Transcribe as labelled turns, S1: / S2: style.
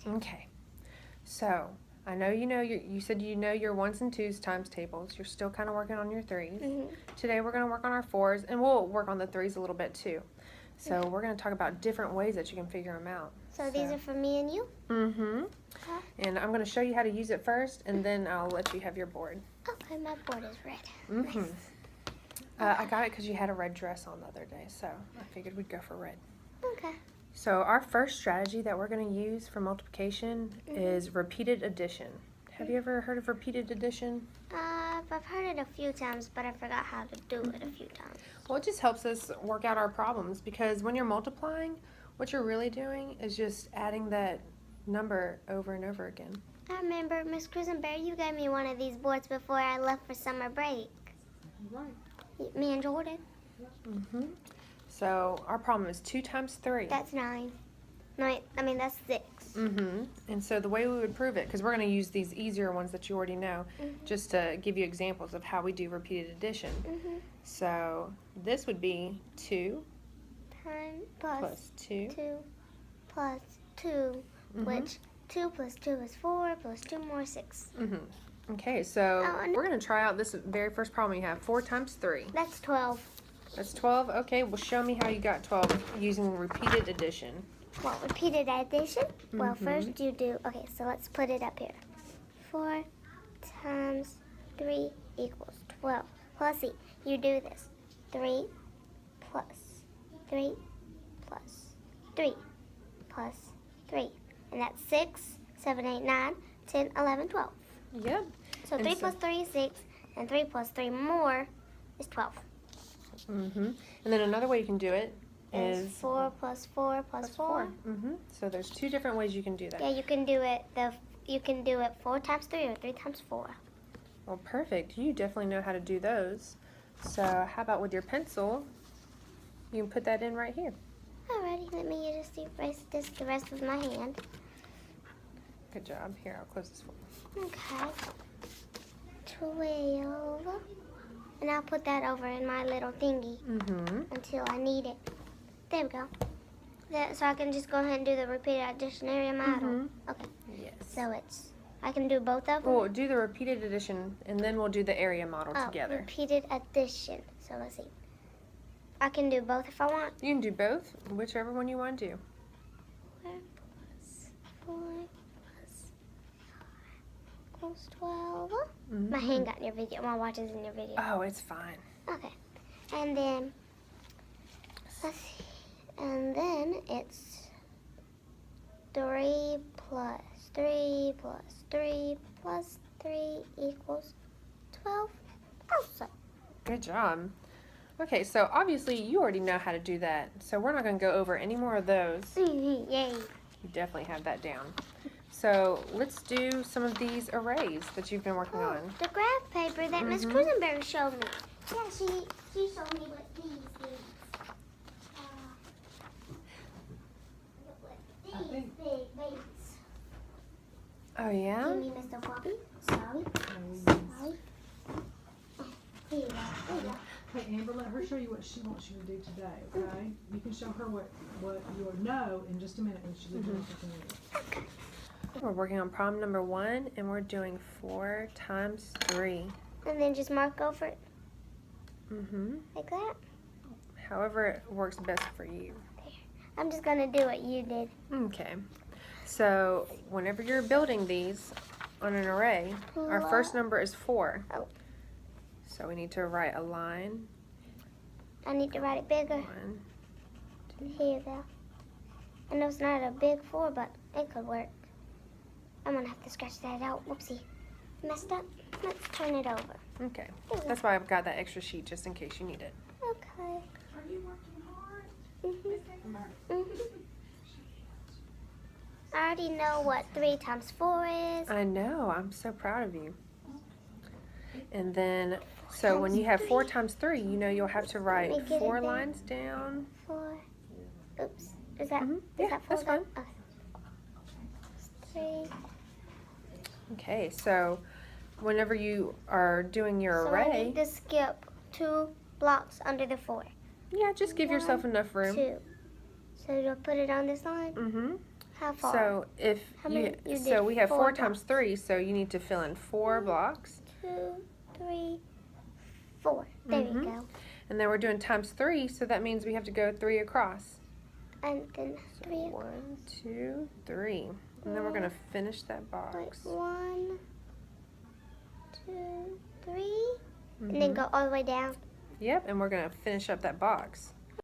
S1: Okay. So, I know you said you know your 1s and 2s times tables. You're still kind of working on your 3s. Today we're going to work on our 4s, and we'll work on the 3s a little bit too. So we're going to talk about different ways that you can figure them out.
S2: So these are for me and you?
S1: Okay. And I'm going to show you how to use it first, and then I'll let you have your board.
S2: Okay, my board is red.
S1: Nice. I got it because you had a red dress on the other day, so I figured we'd go for red.
S2: Okay.
S1: So our first strategy that we're going to use for multiplication is repeated addition. Have you ever heard of repeated addition?
S2: I've heard it a few times, but I forgot how to do it a few times.
S1: Well, it just helps us work out our problems, because when you're multiplying, what you're really doing is just adding that number over and over again.
S2: I remember, Miss Cruisenberry, you gave me one of these boards before I left for summer break.
S3: Right.
S2: Me and Jordan.
S1: So our problem is 2 times 3.
S2: That's 9. No, I mean, that's 6.
S1: And so the way we would prove it, because we're going to use these easier ones that you already know, just to give you examples of how we do repeated addition. So this would be 2 plus 2
S2: plus 2, which 2 plus 2 is 4, plus 2 more 6.
S1: Okay, so we're going to try out this very first problem you have. 4 times 3.
S2: That's 12.
S1: That's 12? Okay, well show me how you got 12 using repeated addition.
S2: Well, repeated addition? Well, first you do, okay, so let's put it up here. 4 times 3 equals 12. Well, let's see, you do this. 3 plus 3 plus 3 plus 3. And that's 6, 7, 8, 9, 10, 11, 12.
S1: Yep.
S2: So 3 plus 3 is 6, and 3 plus 3 more is 12.
S1: And then another way you can do it is
S2: 4 plus 4 plus 4.
S1: So there's 2 different ways you can do that.
S2: Yeah, you can do it 4 times 3 or 3 times 4.
S1: Well, perfect. You definitely know how to do those. So how about with your pencil? You can put that in right here.
S2: Alrighty, let me just erase this the rest of my hand.
S1: Good job. Here, I'll close this for you.
S2: Okay. 12. And I'll put that over in my little thingy until I need it. There we go. So I can just go ahead and do the repeated addition area model. Okay.
S1: Yes.
S2: So I can do both of them?
S1: We'll do the repeated addition, and then we'll do the area model together.
S2: Repeated addition. So let's see. I can do both if I want.
S1: You can do both, whichever one you want to do.
S2: 4 plus 4 plus 12. My hand got in your video. My watch is in your video.
S1: Oh, it's fine.
S2: Okay. And then, let's see. And then it's 3 plus 3 plus 3 plus 3 equals 12 also.
S1: Good job. Okay, so obviously you already know how to do that, so we're not going to go over any more of those.
S2: Yay.
S1: You definitely have that down. So let's do some of these arrays that you've been working on.
S2: The graph paper that Miss Cruisenberry showed me. Yeah, she showed me what these things. Big babies.
S1: Oh, yeah?
S2: Give me Mr. Bobby. Sorry. Here you go. There you go.
S3: Hey, Amber, let her show you what she wants you to do today, okay? You can show her what you know in just a minute when she gives you something to do.
S1: We're working on problem number 1, and we're doing 4 times 3.
S2: And then just mark over it. Like that.
S1: However it works best for you.
S2: There. I'm just going to do what you did.
S1: Okay. So whenever you're building these on an array, our first number is 4.
S2: Oh.
S1: So we need to write a line.
S2: I need to write it bigger.
S1: 1, 2.
S2: Here you go. I know it's not a big 4, but it could work. I'm going to have to scratch that out. Whoopsie. Messed up. Let's turn it over.
S1: Okay. That's why I've got that extra sheet just in case you need it.
S2: Okay.
S3: Are you working hard?
S2: I already know what 3 times 4 is.
S1: I know. I'm so proud of you. And then, so when you have 4 times 3, you know you'll have to write 4 lines down.
S2: 4. Oops. Is that,
S1: Yeah,
S2: is that 4?
S1: that's fine.
S2: Okay. 3.
S1: Okay, so whenever you are doing your
S2: So I
S1: array,
S2: need to skip 2 blocks under the 4.
S1: yeah, just give yourself enough room.
S2: 2. So you'll put it on this line? How far?
S1: So if
S2: How many you
S1: so
S2: did?
S1: we have 4
S2: 4
S1: times 3, so you need to fill in 4 blocks.
S2: 2, 3, 4. There you
S1: Mhm.
S2: go.
S1: And then we're doing times 3, so that means we have to go 3 across.
S2: And then
S1: So
S2: 3.
S1: 1, 2, 3. And then we're going to finish that box.
S2: 1, 2, 3. And then
S1: Mhm.
S2: go all the way down.
S1: Yep, and we're going to finish up that box.